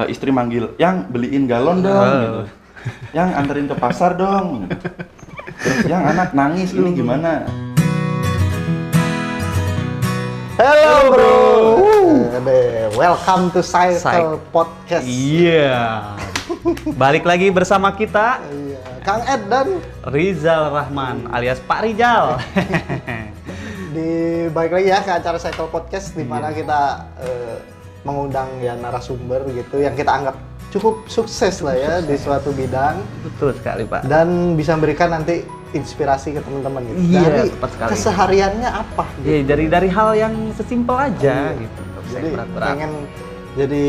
istri manggil, yang beliin galon dong, gitu. Yang anterin ke pasar dong. Terus yang anak nangis, ini gimana? Hello bro, welcome to Cycle Podcast. Iya. Balik lagi bersama kita, Kang Ed dan Rizal Rahman alias Pak Rizal. balik lagi ya ke acara Cycle Podcast di mana kita mengundang ya narasumber gitu yang kita anggap cukup sukses lah ya di suatu bidang. Betul sekali Pak. Dan bisa memberikan nanti inspirasi ke teman-teman gitu. Iya, dari tepat sekali. kesehariannya apa gitu. Iya, dari hal yang sesimpel aja gitu. Nggak usah Jadi berat-berat. pengen jadi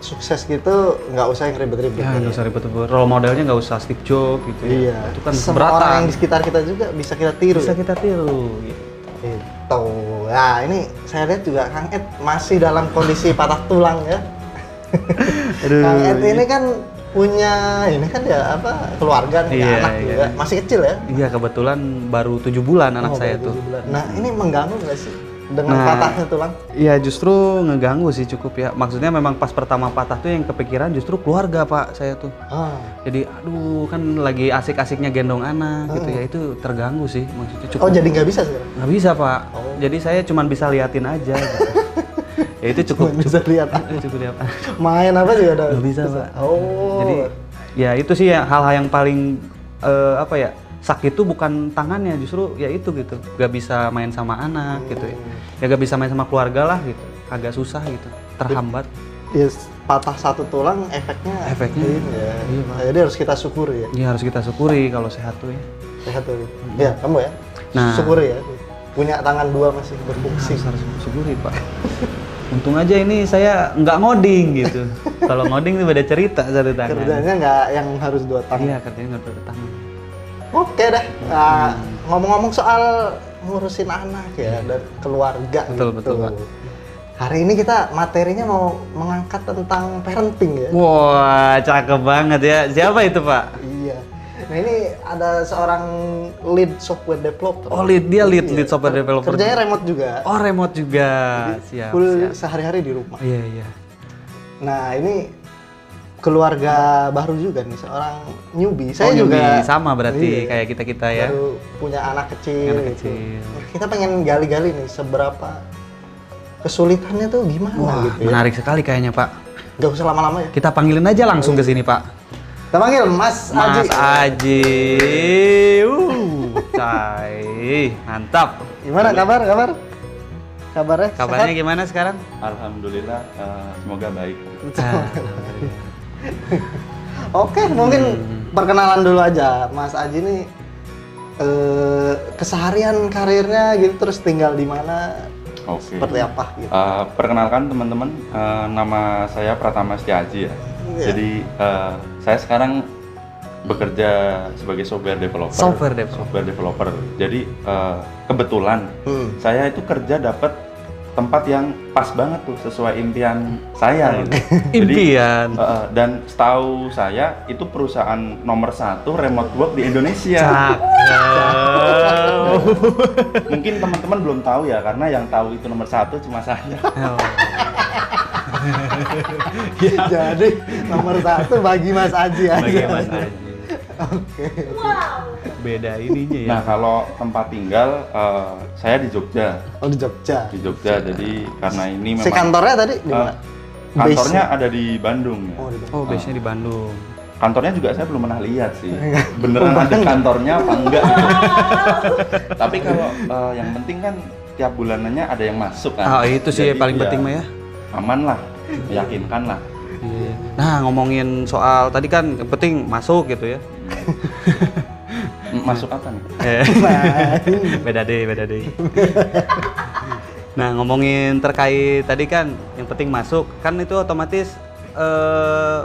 sukses gitu nggak usah yang ribet-ribet. Ya, nggak usah ribet-ribet. Role modelnya nggak usah Steve Jobs gitu. Iya. Ya. Itu kan semua orang yang di sekitar kita juga bisa kita tiru. Bisa kita tiru. Gitu. Itu. Nah, ini saya lihat juga Kang Ed masih dalam kondisi patah tulang ya. Aduh, Kang Ed ini kan punya ini kan ya apa keluarga nih, Iya, anak iya. juga masih kecil ya. Iya, kebetulan baru 7 bulan anak saya baru tuh. 7 bulan. Nah, ini mengganggu nggak sih dengan Nah, patahnya tulang? Iya, justru ngeganggu sih cukup ya. Maksudnya memang pas pertama patah tuh yang kepikiran justru keluarga Pak saya tuh. Ah. Jadi aduh kan lagi asik-asiknya gendong anak gitu ya, itu terganggu sih maksudnya cukup. Oh, jadi nggak bisa sekarang? Nggak bisa Pak. Oh. Jadi saya cuman bisa liatin aja gitu. Ya itu cukup Cuma bisa lihat. cukup lihat. Main apa juga ada? Nggak bisa Pak. Oh. Jadi ya itu sih ya, hal-hal yang paling apa ya, sakit tuh bukan tangannya, justru ya itu gitu, gak bisa main sama anak gitu ya, gak bisa main sama keluarga lah gitu, agak susah gitu, terhambat. Ya, patah satu tulang efeknya ini ya. Iya, Pak. Jadi harus kita syukuri ya. Ya harus kita syukuri kalau sehat tuh ya. Sehat tuh. Ya, kamu ya. Nah. Syukuri ya. Punya tangan dua masih berfungsi. Harus syukuri Pak. Untung aja ini saya nggak ngoding gitu. Kalau ngoding itu beda cerita satu tangan. Kerjanya nggak yang harus dua tangan. Iya, kerjanya nggak pakai tangan. Oke dah. Nah, ngomong-ngomong soal ngurusin anak ya dan keluarga. Betul, betul, Pak. Hari ini kita materinya mau mengangkat tentang parenting ya. Wah, cakep banget ya. Siapa itu Pak? Iya. Nah ini ada seorang lead software developer. Oh, lead Iya. software developer. Kerjanya remote juga. Oh, remote juga. Siap. Full Siap. sehari-hari di rumah. Iya, iya. Nah ini keluarga baru juga nih, seorang newbie. Saya Oh, juga newbie. Sama berarti Iya. kayak kita-kita ya. Baru punya anak kecil. Anak gitu. kecil. Kita pengen gali-gali nih seberapa kesulitannya tuh gimana Wah, gitu ya. menarik sekali kayaknya Pak. Gak usah lama-lama ya. Kita panggilin aja langsung ke sini Pak. Kita panggil Mas Aji. Mas Aji. Cai. Mantap. Gimana kabar? Kabarnya? Kabarnya gimana sekarang? Alhamdulillah, semoga baik. Oke, mungkin perkenalan dulu aja. Mas Aji ini keseharian karirnya gitu, terus tinggal di mana? Oke. Seperti apa gitu. Perkenalkan teman-teman, nama saya Pratama Setiaji ya. Iya. Jadi saya sekarang bekerja sebagai software developer. Software developer. Jadi kebetulan saya itu kerja dapat tempat yang pas banget tuh sesuai impian saya gitu. Impian. Jadi, dan setahu saya itu perusahaan nomor 1 remote work di Indonesia. Cakep. Mungkin teman-teman belum tahu ya, karena yang tahu itu nomor 1 cuma saya. Oh. Jadi nomor 1 bagi Mas Aji aja. Bagi Mas Aji. Oke. Beda ininya ya. Nah, kalau tempat tinggal saya di Jogja. Oh di Jogja. Di Jogja, jadi karena ini memang Si kantornya tadi di mana? kantornya ada di Bandung ya. Oh, di Bandung. Oh, base-nya di Bandung. Kantornya juga saya belum pernah lihat sih. Beneran ada kantornya apa enggak gitu. Tapi kalau yang penting kan tiap bulanannya ada yang masuk kan. Ah, itu sih Jadi, paling ya, penting mah ya. Aman lah, meyakinkan lah. Iya. Nah, ngomongin soal tadi kan yang penting masuk gitu ya. Masuk apa nih? Beda deh. Nah, ngomongin terkait tadi kan yang penting masuk, kan itu otomatis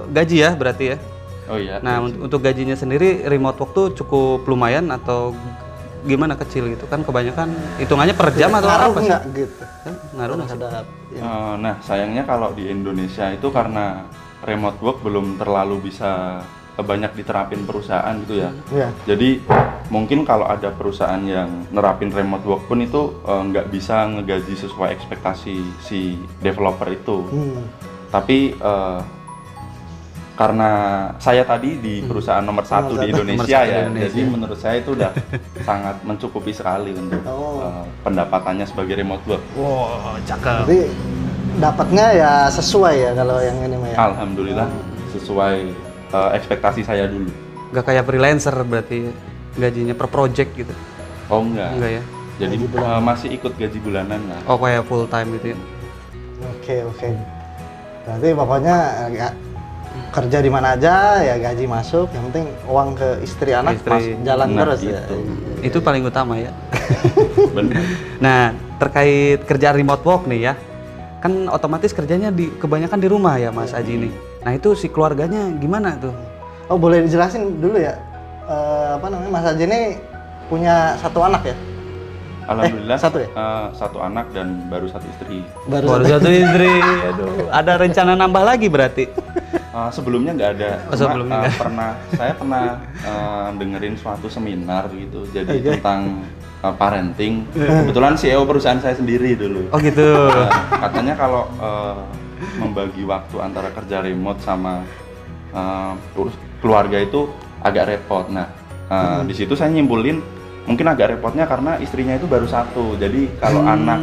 gaji ya berarti ya. Oh iya. Nah, untuk gajinya sendiri remote work tuh cukup lumayan atau gimana, kecil gitu kan, kebanyakan hitungannya per jam atau Ngaruh apa sih? nggak gitu? Ngaruh nggak sih? Terhadap ya. Nah, sayangnya kalau di Indonesia itu karena remote work belum terlalu bisa banyak diterapin perusahaan gitu ya. Iya. Jadi mungkin kalau ada perusahaan yang nerapin remote work pun itu nggak bisa ngegaji sesuai ekspektasi si developer itu. Tapi karena saya tadi di perusahaan nomor satu di Indonesia Nomor satu di ya, Indonesia. jadi menurut saya itu udah sangat mencukupi sekali untuk pendapatannya sebagai remote work. Wow, cakep. Jadi dapatnya ya sesuai ya kalau yang ini mah ya. Alhamdulillah sesuai ekspektasi saya dulu. Gak kayak freelancer berarti gajinya per project gitu. Oh enggak. Enggak ya? Jadi masih ikut gaji bulanan lah. Oh kayak full time gitu ya. Oke. Berarti pokoknya kerja di mana aja ya gaji masuk, yang penting uang ke istri anak jalan Nah, terus ya. itu. Itu paling utama ya. Benar. Nah, terkait kerjaan remote work nih ya. Kan otomatis kerjanya kebanyakan di rumah ya Mas Aji nih. Nah, itu si keluarganya gimana tuh? Oh, boleh dijelasin dulu ya. Mas Aji ini punya satu anak ya? Alhamdulillah satu ya? Satu anak dan baru satu istri. Baru satu istri. Aduh, ada rencana nambah lagi berarti. Sebelumnya nggak ada. Oh, sebelumnya nggak. Saya pernah dengerin suatu seminar gitu. Jadi tentang parenting. Kebetulan CEO perusahaan saya sendiri dulu. Oh gitu. Katanya kalau membagi waktu antara kerja remote sama keluarga itu agak repot. Nah, di situ saya nyimpulin mungkin agak repotnya karena istrinya itu baru satu. Jadi kalau anak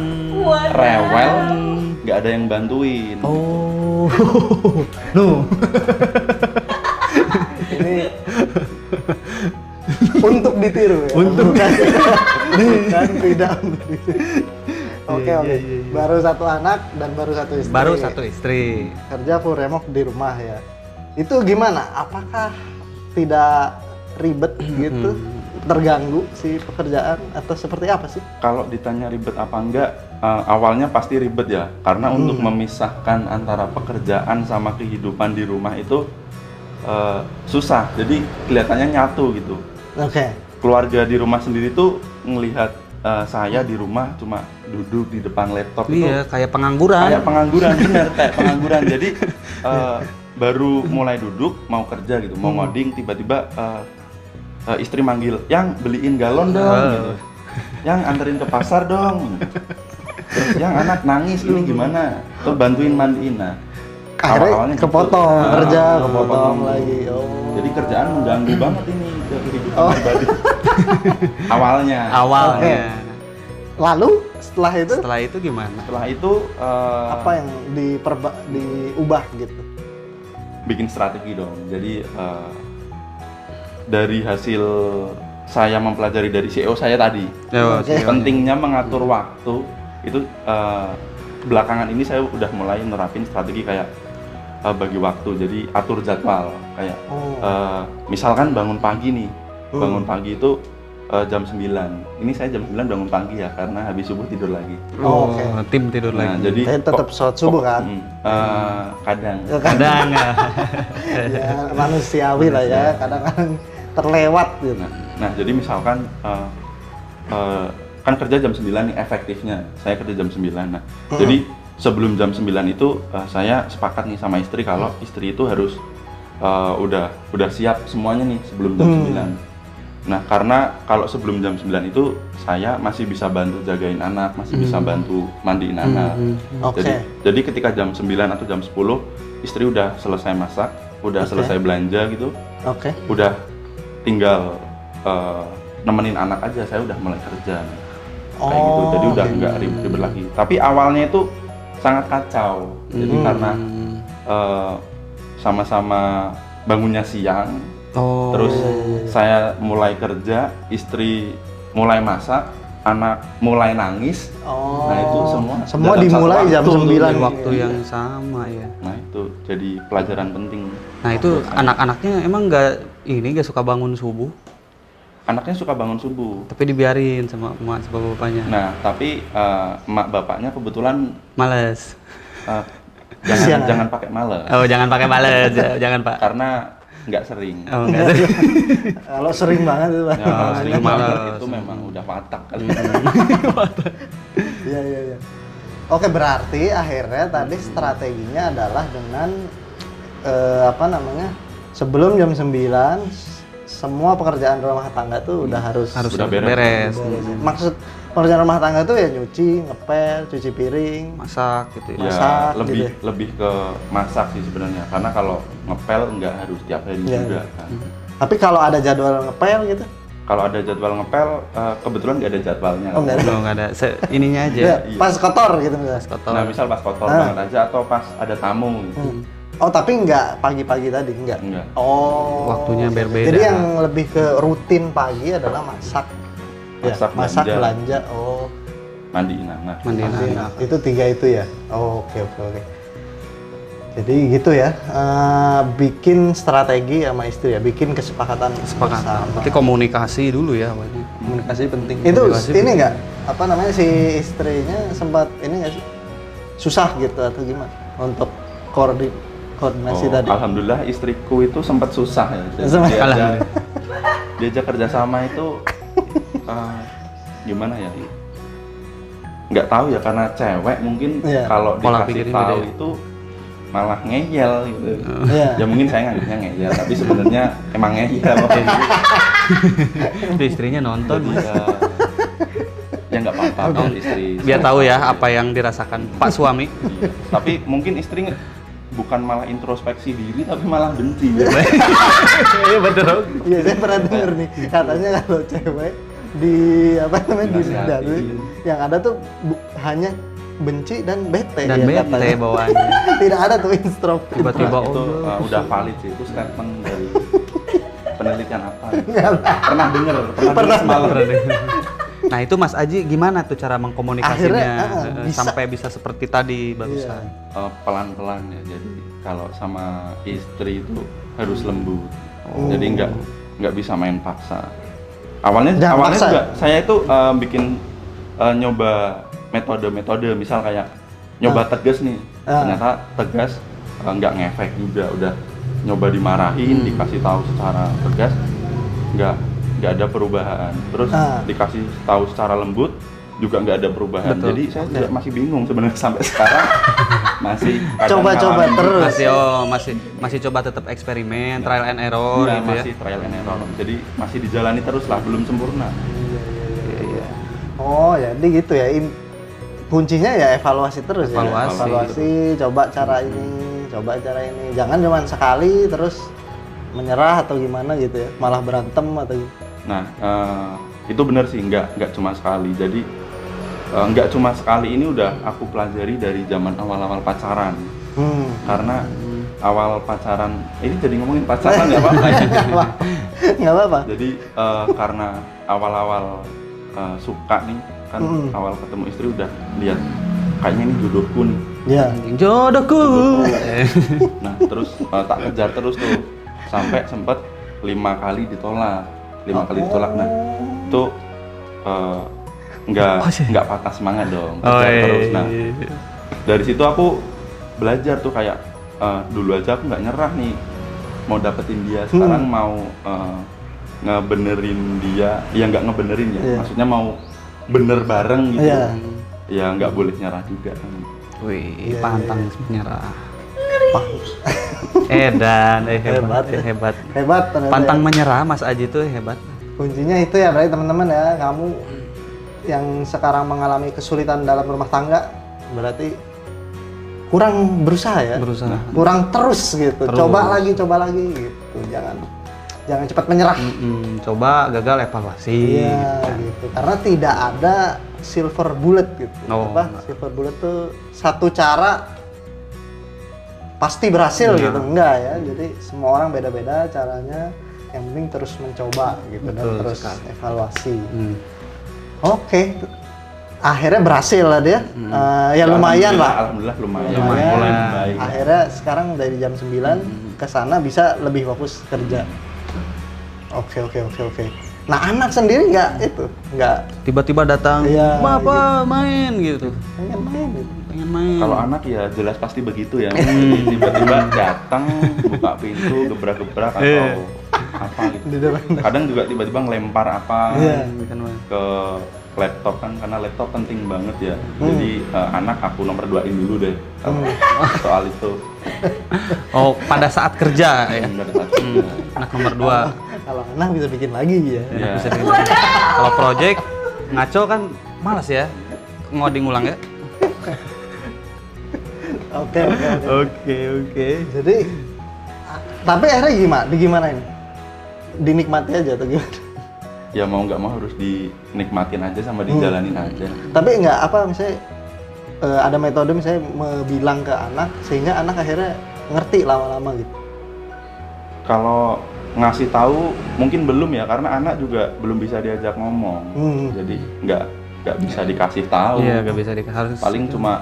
rewel nggak ada yang bantuin. Oh. Nuh. Ini untuk ditiru ya. Untuk kan tidak. Oke. Baru satu anak dan baru satu istri. Baru satu istri. Kerja full remote di rumah ya. Itu gimana? Apakah tidak ribet gitu? Terganggu si pekerjaan atau seperti apa sih? Kalau ditanya ribet apa enggak, awalnya pasti ribet ya. Karena untuk memisahkan antara pekerjaan sama kehidupan di rumah itu susah. Jadi kelihatannya nyatu gitu. Oke. Keluarga di rumah sendiri tuh ngelihat saya di rumah cuma duduk di depan laptop itu Iya, kayak pengangguran. kayak pengangguran, bener kayak pengangguran. Jadi baru mulai duduk mau kerja gitu, mau ngoding tiba-tiba istri manggil, yang beliin galon dong, gitu. Yang anterin ke pasar dong. Terus yang anak nangis ini gimana? Tuh bantuin mandiin. Nah, Akhirnya awal-awalnya kepotong gitu. kerja, Kepotong. kepotong lagi. Oh. Jadi kerjaan mengganggu banget ini ke kehidupan pribadi. Awalnya. Oke. Lalu setelah itu Setelah itu gimana? Setelah itu apa yang diubah gitu? bikin strategi dong. Jadi dari hasil saya mempelajari dari CEO saya tadi, Oke. pentingnya mengatur waktu itu belakangan ini saya udah mulai nerapin strategi kayak bagi waktu. Jadi atur jadwal kayak misalkan bangun pagi nih, bangun pagi itu jam 9. Ini saya jam 9 bangun pagi ya karena habis subuh tidur lagi. Oh, oke. Tim tidur Nah, lagi. jadi Tetap sholat subuh kan? kadang. Kadang Ya, manusiawi lah ya, kadang-kadang terlewat gitu. Nah, jadi misalkan kan kerja jam 9 nih efektifnya. Saya kerja jam 9. Nah, jadi sebelum jam 9 itu saya sepakat nih sama istri kalau istri itu harus udah siap semuanya nih sebelum jam 9. Nah, karena kalau sebelum jam 9 itu saya masih bisa bantu jagain anak, masih bisa bantu mandiin anak. Oke. Jadi ketika jam 9 atau jam 10 istri udah selesai masak, udah selesai belanja gitu, Oke. udah tinggal nemenin anak aja, saya udah mulai kerja kayak gitu. Jadi udah nggak ribet lagi. Tapi awalnya itu sangat kacau. Jadi karena sama-sama bangunnya siang, terus saya mulai kerja, istri mulai masak, anak mulai nangis. Oh. Nah itu semua dalam dimulai satu jam waktu 9 di nih. waktu yang sama ya. Nah itu jadi pelajaran penting. Nah itu anak-anaknya emang nggak suka bangun subuh, Anaknya suka bangun subuh. tapi dibiarin sama emak sama bapaknya. Nah tapi emak bapaknya kebetulan Males. jangan pakai males. Oh jangan pakai males, jangan Pak. Karena nggak sering. Oh enggak. Kalau sering banget itu, Pak. Ya, sering males. banget itu memang udah watak kali. Iya. Oke, berarti akhirnya tadi strateginya adalah dengan sebelum jam 9 semua pekerjaan rumah tangga tuh udah harus Udah beres. beres. Pekerjaan rumah tangga tuh ya nyuci, ngepel, cuci piring. Masak gitu ya. Ya Masak lebih gitu ya? lebih ke masak sih sebenarnya. Karena kalau ngepel nggak harus tiap hari Iya, juga iya. kan. Tapi kalau ada jadwal ngepel gitu, Kalau ada jadwal ngepel, kebetulan nggak ada jadwalnya. Oh, nggak ada. Oh, nggak ada. Ininya aja. ya, Iya. pas kotor gitu misalnya. Kotor. Nah misal pas kotor Ah. banget aja atau pas ada tamu gitu. Oh tapi nggak pagi-pagi tadi enggak? Enggak. Oh. Waktunya berbeda. Jadi yang lebih ke rutin pagi adalah masak. Masak, belanja. belanja. Oh. Mandiin anak. Mandiin Nanti anak. itu 3 itu ya. Oh, oke. Jadi gitu ya. Bikin strategi sama istri ya, bikin kesepakatan. Kesepakatan. bersama. Berarti komunikasi dulu ya awalnya. Komunikasi penting. Itu Komunikasi ini penting. enggak apa namanya si istrinya sempat ini enggak sih? Susah gitu atau gimana untuk koordinasi tadi? Alhamdulillah istriku itu sempat susah ya. Jadi Sempat. diajak kerjasama itu gimana ya? Nggak tahu ya karena cewek mungkin Iya. kalau Pola dikasih pikirnya tahu beda ya? itu malah ngeyel gitu. Iya. Ya mungkin saya nganggapnya ngeyel, tapi sebenarnya emang ngeyel. Itu istrinya nonton. Jadi, ya nggak apa-apa kalau istri. Biar tahu ya apa yang dirasakan Pak suami. Iya. Tapi mungkin istri bukan malah introspeksi diri tapi malah benci. Iya betul. Iya, saya pernah denger nih, katanya kalau cewek di apa namanya di Dinasihati. dari yang ada tuh hanya benci dan bete Dan ya, bete katanya. bawaannya. Tidak ada tuh instruksi. Tiba-tiba itu oh, udah valid sih, itu statement dari penelitian apa? Pernah dengar semalam. Nah itu Mas Aji gimana tuh cara mengkomunikasinya Akhirnya, bisa. sampai bisa seperti tadi barusan? Pelan-pelan ya. Jadi kalau sama istri itu harus lembut. Oh. Jadi nggak bisa main paksa. Awalnya Jangan awalnya paksa juga saya itu bikin nyoba metode-metode, misal kayak nyoba tegas nih. Ternyata tegas nggak ngefek juga. Udah nyoba dimarahin, dikasih tahu secara tegas, nggak ada perubahan. Terus dikasih tahu secara lembut juga nggak ada perubahan. Betul. Jadi saya juga masih bingung sebenarnya sampai sekarang masih kadang Coba-coba ngalamin terus. Masih coba tetap eksperimen, trial and error Iya, gitu ya. masih trial and error. Jadi masih dijalani terus lah, belum sempurna. Iya. Oh, jadi gitu ya. Kuncinya ya evaluasi terus Evaluasi. ya. Evaluasi, coba cara ini. Jangan cuma sekali terus menyerah atau gimana gitu ya. Malah berantem atau gitu. Nah, itu benar sih, nggak cuma sekali. Jadi nggak cuma sekali ini udah aku pelajari dari zaman awal-awal pacaran. Karena awal pacaran, ini jadi ngomongin pacaran nggak apa-apa ya? Nggak apa-apa. Jadi karena awal-awal suka nih, kan awal ketemu istri udah lihat kayaknya ini jodohku nih. Ya. Jodohku. Nah terus tak kejar terus tuh sampai sempet 5 kali ditolak. 5 kali ditolak. Nah itu nggak patah semangat dong, kejar terus. Nah dari situ aku belajar tuh kayak dulu aja aku nggak nyerah nih mau dapetin dia, sekarang mau ngebenerin dia, ya nggak ngebenerin ya, maksudnya mau bener bareng gitu. Ya nggak boleh nyerah juga. Wih, pantang menyerah. Hebat. Hebat ternyata Pantang ya. menyerah Mas Aji tuh hebat. Kuncinya itu ya berarti teman-teman ya, kamu yang sekarang mengalami kesulitan dalam rumah tangga berarti kurang berusaha ya. Kurang terus gitu. Coba lagi gitu. Jangan cepat menyerah. Coba gagal evaluasi. Iya gitu. Karena tidak ada silver bullet gitu. Oh, Silver bullet tuh satu cara pasti berhasil gitu, enggak ya. Jadi semua orang beda-beda caranya. Yang penting terus mencoba gitu. Dan terus evaluasi. Oke. Akhirnya berhasil lah dia. Ya lumayan lah. Alhamdulillah lumayan. Lumayan. Baik. Akhirnya sekarang dari jam 9 ke sana bisa lebih fokus kerja. Oke. Nah, anak sendiri nggak Tiba-tiba datang, Iya, Bapak main gitu. pengen main gitu. Pengen main. Kalau anak ya jelas pasti begitu ya. Jadi tiba-tiba datang, buka pintu, gebrak-gebrak atau apa gitu. Di depan. Kadang juga tiba-tiba ngelempar apa Iya. ke laptop kan, karena laptop penting banget ya. Jadi anak aku nomor 2-in dulu deh soal itu. Oh, pada saat kerja ya. Pada saat itu. Anak nomor 2. Kalau anak bisa bikin lagi ya. Iya. Bisa gitu. Kalau project ngaco kan Malas ya ngoding ulang ya. Oke. Oke. Jadi tapi akhirnya gimana ini? Dinikmati aja atau gimana? Ya mau nggak mau harus dinikmatin aja sama dijalanin aja. Tapi nggak apa misalnya ada metode misalnya bilang ke anak sehingga anak akhirnya ngerti lama-lama gitu. Kalau ngasih tahu mungkin belum ya, karena anak juga belum bisa diajak ngomong. Jadi nggak bisa dikasih tahu. Iya, nggak bisa harus. Paling cuma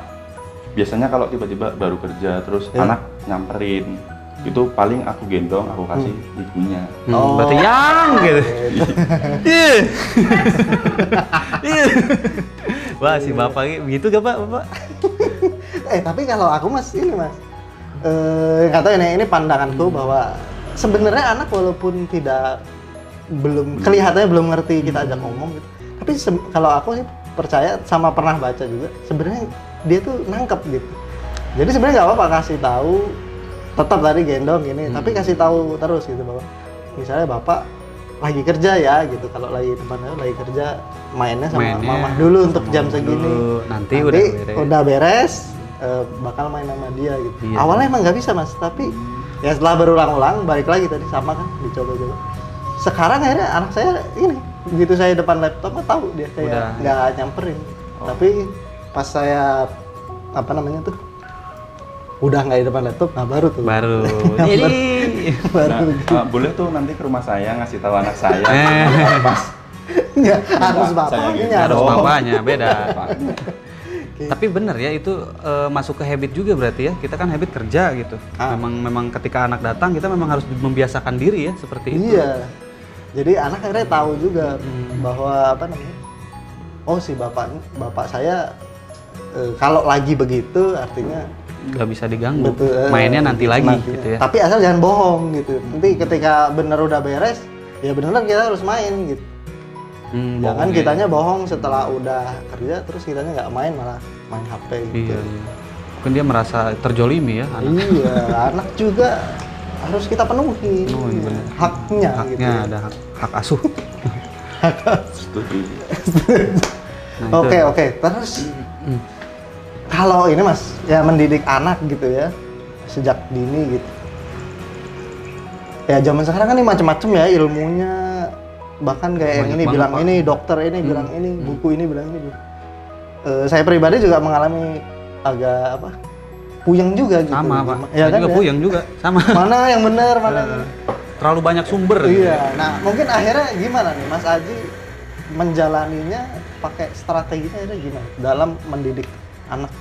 biasanya kalau tiba-tiba baru kerja terus anak nyamperin, itu paling aku gendong, aku kasih ibunya. Berarti yang gitu. Wah, si bapak begitu gak Bapak? Tapi kalau aku mas ini mas, nggak tahu ini pandanganku bahwa sebenarnya anak walaupun kelihatannya belum ngerti kita ajak ngomong gitu, tapi kalau aku sih percaya sama pernah baca juga sebenarnya dia tuh nangkep gitu. Jadi sebenarnya nggak apa-apa kasih tahu, tetap tadi gendong gini, tapi kasih tahu terus gitu bahwa misalnya bapak lagi kerja ya gitu, kalau lagi temannya lagi kerja mainnya sama mama dulu untuk jam segini, nanti udah beres bakal main sama dia gitu. Iya. Awalnya emang nggak bisa mas, tapi ya setelah berulang-ulang balik lagi tadi sama kan dicoba-coba. Sekarang akhirnya anak saya ini begitu saya depan laptop tahu dia kayak nggak nyamperin. Tapi pas saya udah nggak di depan laptop, nah baru ini boleh tuh nanti ke rumah saya ngasih tahu anak saya. Pas nggak harus bapaknya beda. Tapi bener ya itu masuk ke habit juga berarti ya, kita kan habit kerja gitu. Memang ketika anak datang kita memang harus membiasakan diri ya seperti itu. Iya. Jadi anak akhirnya tahu juga bahwa si bapak saya kalau lagi begitu artinya nggak bisa diganggu. Mainnya nanti lagi gitu ya. Tapi asal jangan bohong gitu. Nanti ketika bener udah beres, ya beneran kita harus main gitu. Jangan kitanya bohong setelah udah kerja terus kitanya nggak main, malah main HP gitu. Iya. Mungkin dia merasa terjolimi ya anak. Iya, anak juga harus kita penuhi. Haknya gitu. Ada hak asuh. Oke. Terus kalau ini mas, ya mendidik anak gitu ya sejak dini gitu. Ya zaman sekarang kan ini macam-macam ya ilmunya. Bahkan kayak yang ini bilang ini, dokter ini bilang ini, buku ini bilang ini. Saya pribadi juga mengalami agak puyeng juga gitu. Sama Pak, ya saya kan, juga puyeng juga, sama. Mana yang benar, mana yang... Terlalu banyak sumber. Iya, nah mungkin akhirnya gimana nih Mas Aji menjalaninya pakai strateginya akhirnya gimana dalam mendidik anak?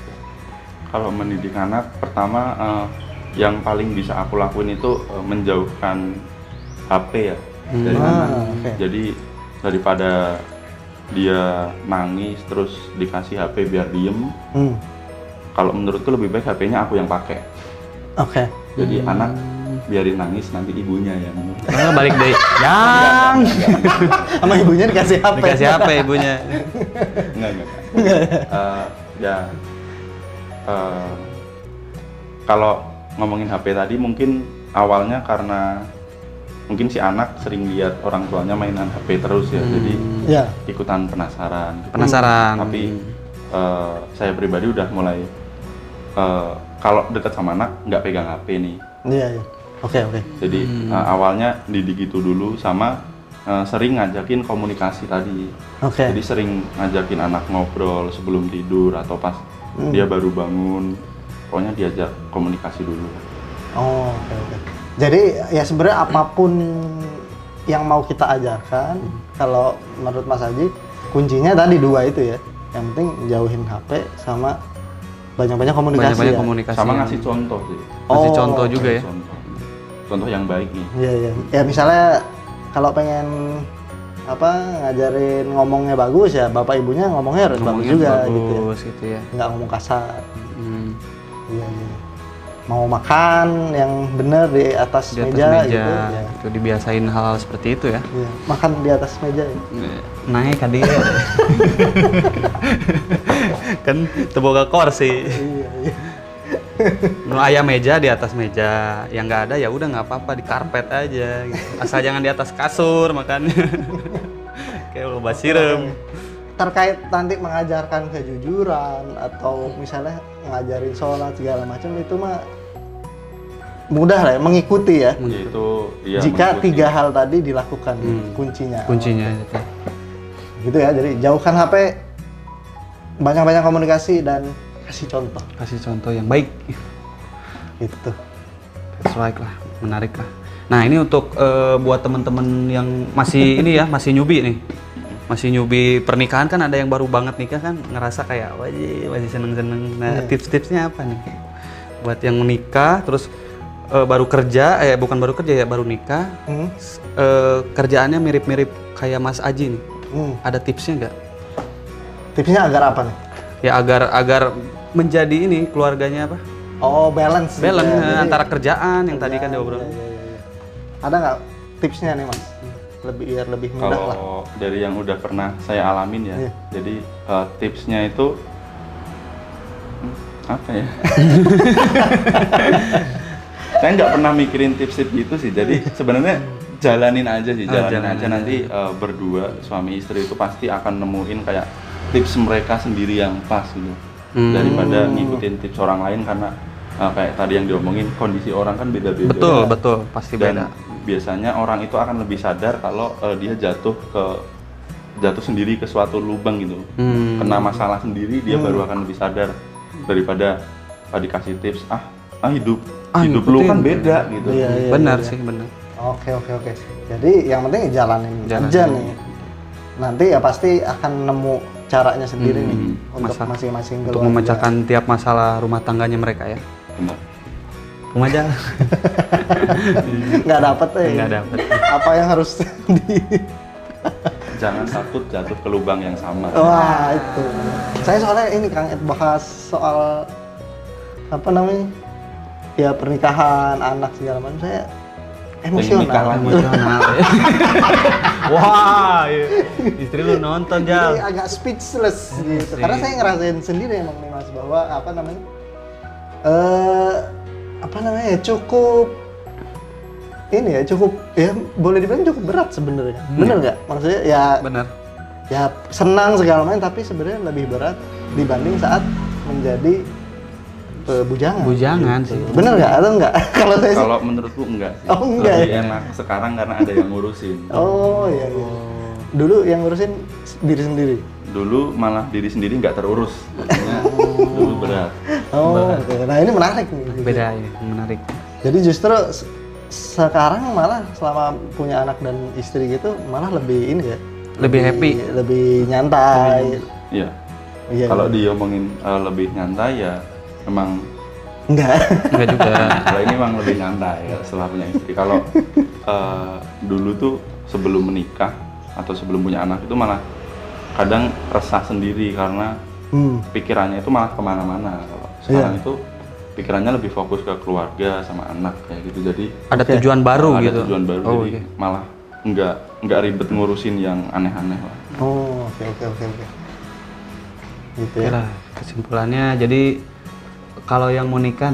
Kalau mendidik anak, pertama yang paling bisa aku lakuin itu menjauhkan HP ya dari anak. Jadi daripada dia nangis terus dikasih HP biar diem, kalau menurutku lebih baik HP-nya aku yang pakai. Jadi anak biarin nangis, nanti ibunya yang balik deh. Yang sama ibunya dikasih HP. Dikasih HP ibunya. Enggak. Kalau ngomongin HP tadi mungkin awalnya karena mungkin si anak sering lihat orang tuanya mainan HP terus ya, jadi ikutan penasaran. Tapi saya pribadi udah mulai kalau dekat sama anak nggak pegang HP nih. Iya. Oke. Jadi awalnya didik itu dulu, sama sering ngajakin komunikasi tadi. Jadi sering ngajakin anak ngobrol sebelum tidur atau pas dia baru bangun, pokoknya diajak komunikasi dulu. Oke. Jadi ya sebenarnya apapun yang mau kita ajarkan, kalau menurut Mas Aji kuncinya tadi dua itu ya. Yang penting jauhin HP sama banyak-banyak komunikasi. Sama ngasih contoh sih. Ngasih contoh juga ya. Contoh yang baik nih. Iya. Ya misalnya kalau pengen ngajarin ngomongnya bagus ya, bapak ibunya ngomongnya harus bagus juga gitu ya. Nggak ngomong kasar. Iya. Mau makan yang bener di atas meja gitu ya. Itu dibiasain hal seperti itu ya. Iya, makan di atas meja ya. Naik kan dia. Kan teboga kursi. Iya. Nu ayam meja di atas meja, yang nggak ada ya udah nggak apa-apa di karpet aja gitu. Asal jangan di atas kasur makannya. Kayak loba sirem. terkait nanti mengajarkan kejujuran atau misalnya ngajarin sholat segala macam itu mah mudah lah ya, mengikuti ya. Yaitu ya, Jika mengikuti. 3 hal tadi dilakukan kuncinya. Gitu. Gitu ya. Jadi jauhkan HP, banyak-banyak komunikasi dan kasih contoh. Kasih contoh yang baik. Gitu. That's right lah, menarik lah. Nah ini untuk buat teman-teman yang masih ini ya, masih newbie nih, masih newbie pernikahan kan ada yang baru banget nikah kan ngerasa kayak wajib masih seneng-seneng. Nah tips-tipsnya apa nih buat yang menikah terus baru kerja, bukan baru kerja ya, baru nikah, kerjaannya mirip-mirip kayak Mas Aji nih. Ada tipsnya nggak? Tipsnya agar apa nih? Ya agar menjadi ini keluarganya apa? Oh, balance. Balance ya. Jadi, antara kerjaan yang tadi kan diobrolin. iya. Ada nggak tipsnya nih Mas? Biar lebih mudah lah. Kalau dari yang udah pernah saya alamin ya, Iya. jadi tipsnya itu apa ya? Saya nggak pernah mikirin tips-tips gitu sih. Jadi sebenarnya jalanin aja sih, jalanin aja. Nanti berdua suami istri itu pasti akan nemuin kayak tips mereka sendiri yang pas gitu. Daripada ngikutin tips orang lain karena kayak tadi yang diomongin kondisi orang kan beda-beda. Betul, pasti Dan beda. biasanya orang itu akan lebih sadar kalau dia jatuh sendiri ke suatu lubang gitu, kena masalah sendiri dia baru akan lebih sadar daripada dikasih tips hidup lu kan beda gitu. Iya. Benar sih, benar. Oke. Jadi yang penting jalanin aja nih. Nanti ya pasti akan nemu caranya sendiri nih untuk masing-masing Untuk keluarga. memecahkan tiap masalah rumah tangganya mereka ya. Benar. Rumah aja. Nggak dapet ya. Nggak dapet. Apa yang harus di... Jangan takut jatuh ke lubang yang sama. Wah itu. Saya soalnya ini Kang Ed bahas soal apa namanya? Ya pernikahan, anak segala macam saya Nikah emosional. lagi. Emosional ya. Wah, iya. Istri lu nonton Jadi Jal. agak speechless gitu. Sih. Karena saya ngerasain sendiri emang nih Mas bahwa cukup boleh dibilang cukup berat sebenarnya. Bener nggak? Maksudnya ya Benar. ya senang segala macam tapi sebenarnya lebih berat dibanding saat menjadi bujangan. Bujangan gitu. sih. Bener nggak atau enggak? Kalau saya sih, Kalau menurutku enggak sih. Oh, enggak Lebih ya? enak sekarang karena ada yang ngurusin. oh iya. Dulu yang ngurusin diri sendiri. Dulu malah diri sendiri nggak terurus. Makanya dulu berat. Oh, oke. Nah ini menarik nih. Beda ini, menarik. Jadi justru sekarang malah selama punya anak dan istri gitu malah lebih ini ya. Lebih happy. Lebih nyantai. Iya. Iya. Kalau diomongin lebih nyantai ya memang Enggak. Enggak juga. kalau ini memang lebih nyantai ya, setelah punya istri. Kalau dulu tuh sebelum menikah atau sebelum punya anak itu malah kadang resah sendiri karena pikirannya itu malah kemana-mana. Kalau sekarang itu pikirannya lebih fokus ke keluarga sama anak kayak gitu. Jadi Ada tujuan baru ada gitu. tujuan baru Oh, jadi oke. malah nggak ribet ngurusin yang aneh-aneh lah. Oh, oke. Gitu Oke ya. lah, kesimpulannya jadi kalau yang mau nikah,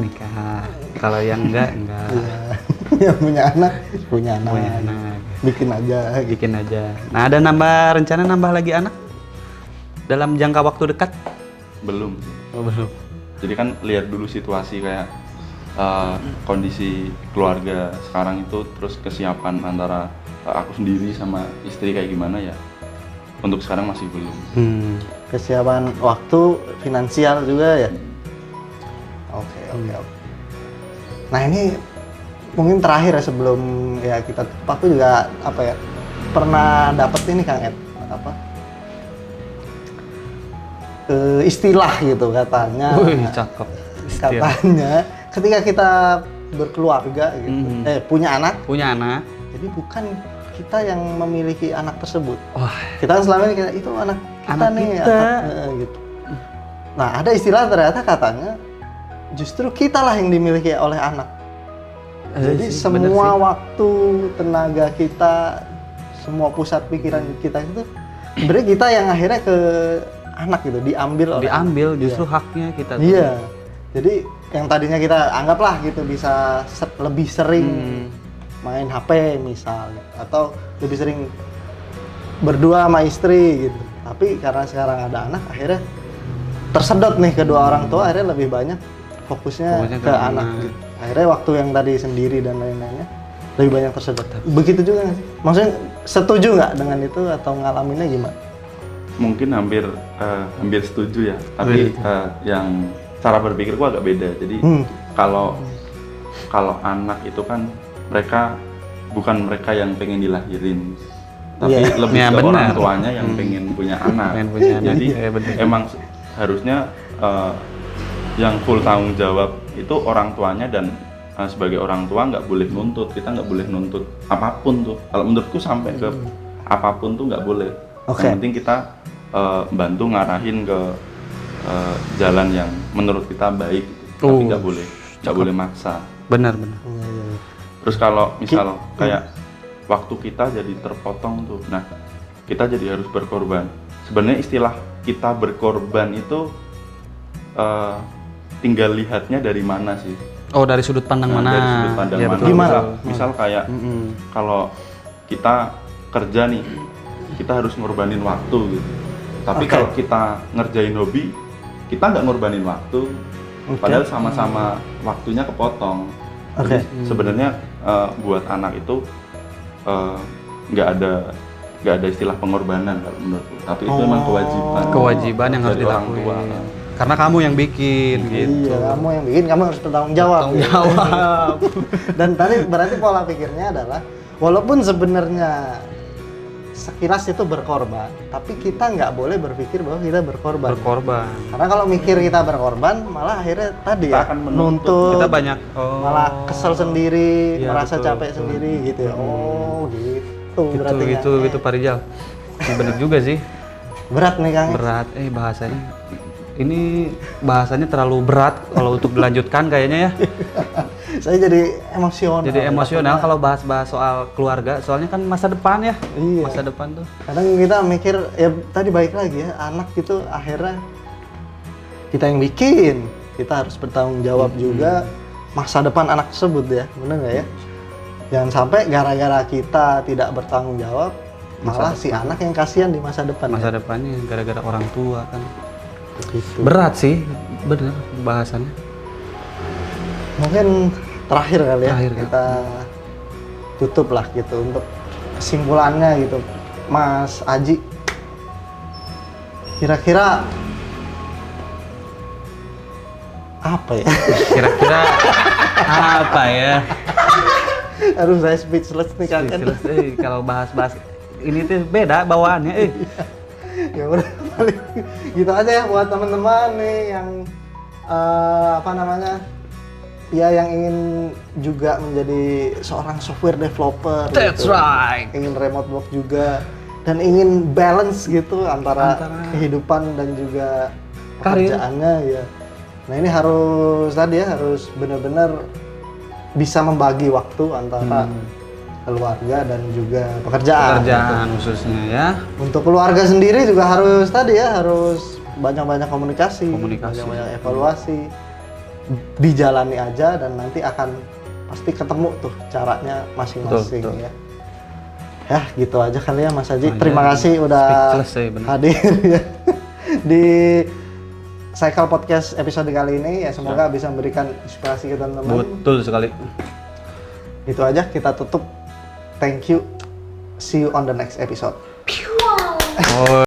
kalau yang enggak. Yang punya anak. Punya anak. Bikin aja gitu. Bikin aja. Nah, ada rencana nambah lagi anak dalam jangka waktu dekat? Belum. Oh, belum. Jadi kan lihat dulu situasi kayak kondisi keluarga sekarang itu, terus kesiapan antara aku sendiri sama istri kayak gimana ya. Untuk sekarang masih belum. Kesiapan waktu, finansial juga ya. Oke. Nah ini mungkin terakhir ya sebelum ya kita, aku juga pernah dapet ini Kang Ed istilah gitu katanya. Wih, cakep. Katanya ketika kita berkeluarga gitu, punya anak, jadi bukan kita yang memiliki anak tersebut. Wah, Kita kan selama ini itu anak kita nih, gitu. Nah ada istilah ternyata katanya justru kitalah yang dimiliki oleh anak. Jadi sih, semua bener sih. waktu, tenaga kita, semua pusat pikiran kita itu sebenarnya kita yang akhirnya ke anak gitu, diambil oleh diambil anak. justru Iya. haknya kita tuh. Iya. Jadi yang tadinya kita anggaplah gitu bisa lebih sering main HP misal, atau lebih sering berdua sama istri gitu. Tapi karena sekarang ada anak, akhirnya tersedot nih kedua orang tua, akhirnya lebih banyak fokusnya ke anak gitu. Akhirnya waktu yang tadi sendiri dan lain-lainnya lebih banyak tersedot. Begitu juga nggak sih? Maksudnya setuju nggak dengan itu atau ngalaminnya gimana? Mungkin hampir setuju ya, tapi yang cara berpikirku agak beda. Jadi kalau anak itu kan bukan mereka yang pengen dilahirin, tapi lebih ke orang tuanya yang pengen punya anak. Jadi emang harusnya yang full tanggung jawab itu orang tuanya, dan sebagai orang tua nggak boleh nuntut. Kita nggak boleh nuntut apapun tuh. Kalau menurutku sampai ke apapun tuh nggak boleh. Yang penting kita bantu ngarahin ke jalan yang menurut kita baik, tapi nggak boleh maksa. Benar. Terus kalau misal kayak waktu kita jadi terpotong tuh, nah kita jadi harus berkorban. Sebenarnya istilah kita berkorban itu tinggal lihatnya dari mana sih? Oh, dari sudut pandang mana? Dari sudut pandang ya, mana? betul. Gimana? Misal kayak kalau kita kerja nih, kita harus ngorbanin waktu gitu. Tapi kalau kita ngerjain hobi, kita nggak ngorbanin waktu, padahal sama-sama waktunya kepotong. Jadi sebenarnya buat anak itu nggak ada istilah pengorbanan kalau menurutku, tapi itu memang kewajiban yang harus dilakukan. Karena kamu yang bikin gitu. Iya, kamu yang bikin, kamu harus bertanggung jawab. Dan tadi berarti pola pikirnya adalah walaupun sebenarnya sekilas itu berkorban, tapi kita nggak boleh berpikir bahwa kita berkorban. Karena kalau mikir kita berkorban, malah akhirnya tadi kita ya akan Kita nuntut, banyak malah kesel sendiri, ya, merasa betul. capek sendiri gitu ya. Oh gitu berarti gitu Pak Rijal. Bener juga sih. Berat nih Kang. Berat, bahasanya. Ini bahasanya terlalu berat kalau untuk dilanjutkan kayaknya ya. Saya jadi emosional. Jadi emosional kalau bahas-bahas soal keluarga, soalnya kan masa depan ya. Iya. Masa depan tuh. Kadang kita mikir, ya tadi balik lagi ya, anak itu akhirnya kita yang bikin, kita harus bertanggung jawab juga masa depan anak tersebut ya, bener nggak ya? Jangan sampai gara-gara kita tidak bertanggung jawab, malah si anak yang kasihan di masa depan. Masa depannya gara-gara orang tua kan. Gitu. Berat sih, bener bahasannya. Mungkin terakhir kali ya, Terakhir, kita tutup lah gitu untuk kesimpulannya gitu, Mas Aji. Kira-kira apa ya? Kira-kira apa ya? Aduh, saya speechless nih Kang. Kalau bahas-bahas ini tuh beda bawaannya. Ya udah, paling gitu aja ya buat teman-teman nih yang ya yang ingin juga menjadi seorang software developer. That's gitu. right. Ingin remote work juga dan ingin balance gitu antara kehidupan dan juga pekerjaannya ya. Nah ini harus benar-benar bisa membagi waktu antara keluarga dan juga pekerjaan gitu. Khususnya ya. Untuk keluarga sendiri juga harus banyak-banyak komunikasi, banyak-banyak evaluasi, dijalani aja dan nanti akan pasti ketemu tuh caranya masing-masing. Betul. Ya gitu aja kali ya Mas Haji. Terima kasih udah hadir ya di Cycle Podcast episode kali ini ya, semoga bisa memberikan inspirasi ke teman-teman. Betul sekali. Itu aja, kita tutup. Thank you. See you on the next episode. Oh.